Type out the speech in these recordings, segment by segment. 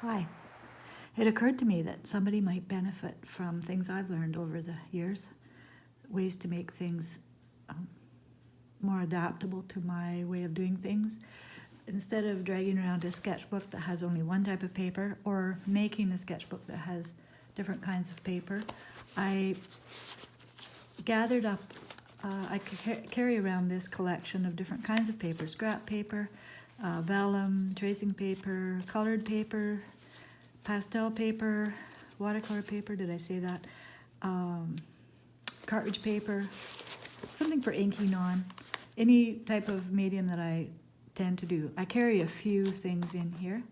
Hi. It occurred to me that somebody might benefit from things I've learned over the years, ways to make things more adaptable to my way of doing things. Instead of dragging around a sketchbook that has only one type of paper or making a sketchbook that has different kinds of paper, I gathered up, I carry around this collection of different kinds of paper: scrap paper, vellum, tracing paper, colored paper, pastel paper, watercolor paper, did I say that? Cartridge paper, something for inking on, any type of medium that I tend to do. I carry a few things in here.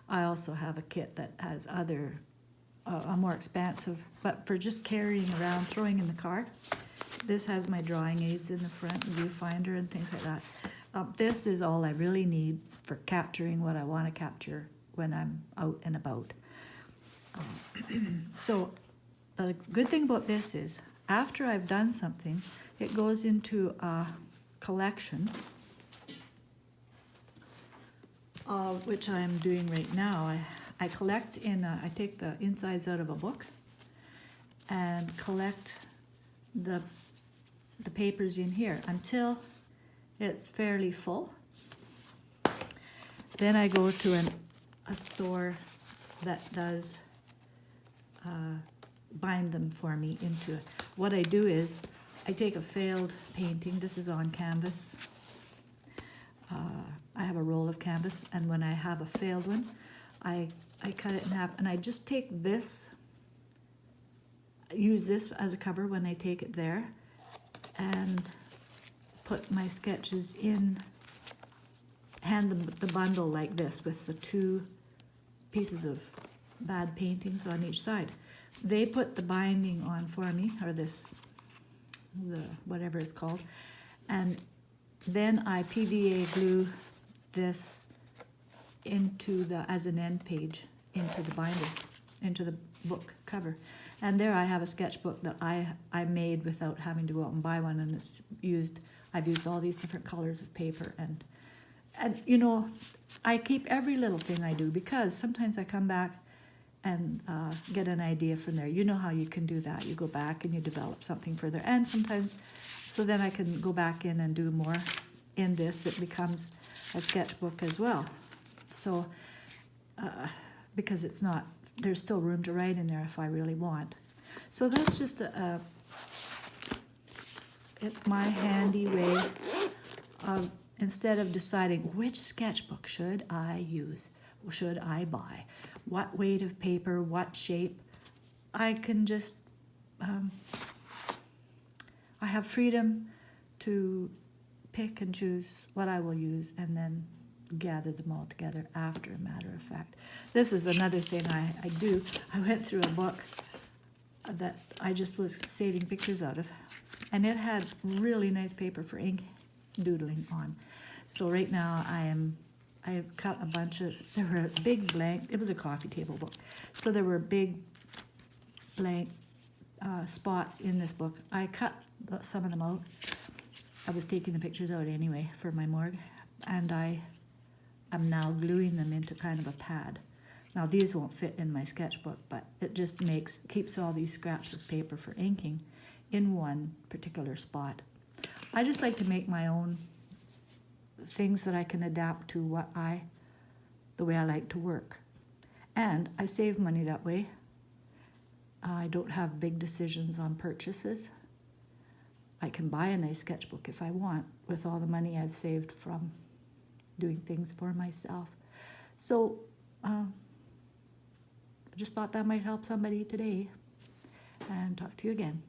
I also have a kit that has other, more expansive, but for just carrying around, throwing in the car. This has my drawing aids in the front, viewfinder and things like that. This is all I really need for capturing what I want to capture when I'm out and about. So the good thing about this is after I've done something, it goes into a collection, which I'm doing right now. I collect in, I take the insides out of a book and collect the papers in here until it's fairly full. Then I go to a store that does bind them for me into it. What I do is I take a failed painting. This is on canvas. I have a roll of canvas, and when I have a failed one, I cut it in half, and I just take this, use this as a cover when I take it there, and put my sketches in, hand them the bundle like this with the two pieces of bad paintings on each side. They put the binding on for me, or this, the whatever it's called, and then I PVA glue this into the, as an end page, into the binder, into the book cover. And there I have a sketchbook that I made without having to go out and buy one, and it's used, I've used all these different colors of paper, and you know, I keep every little thing I do, because sometimes I come back and get an idea from there. You know how you can do that. You go back and you develop something further, and sometimes, so then I can go back in and do more in this. It becomes a sketchbook as well. So, because it's not, there's still room to write in there if I really want. So that's just it's my handy way of, instead of deciding which sketchbook should I use, should I buy, what weight of paper, what shape, I can just, I have freedom to pick and choose what I will use, and then gather them all together after, a matter of fact. This is another thing I do. I went through a book that I just was saving pictures out of, and it had really nice paper for ink doodling on. So right now I cut a bunch of, there were big blank, it was a coffee table book, so there were big blank spots in this book. I cut some of them out. I was taking the pictures out anyway for my morgue, and I'm now gluing them into kind of a pad. Now these won't fit in my sketchbook, but it just keeps all these scraps of paper for inking in one particular spot. I just like to make my own things that I can adapt to the way I like to work. And I save money that way. I don't have big decisions on purchases. I can buy a nice sketchbook if I want with all the money I've saved from doing things for myself. So I just thought that might help somebody today, and talk to you again.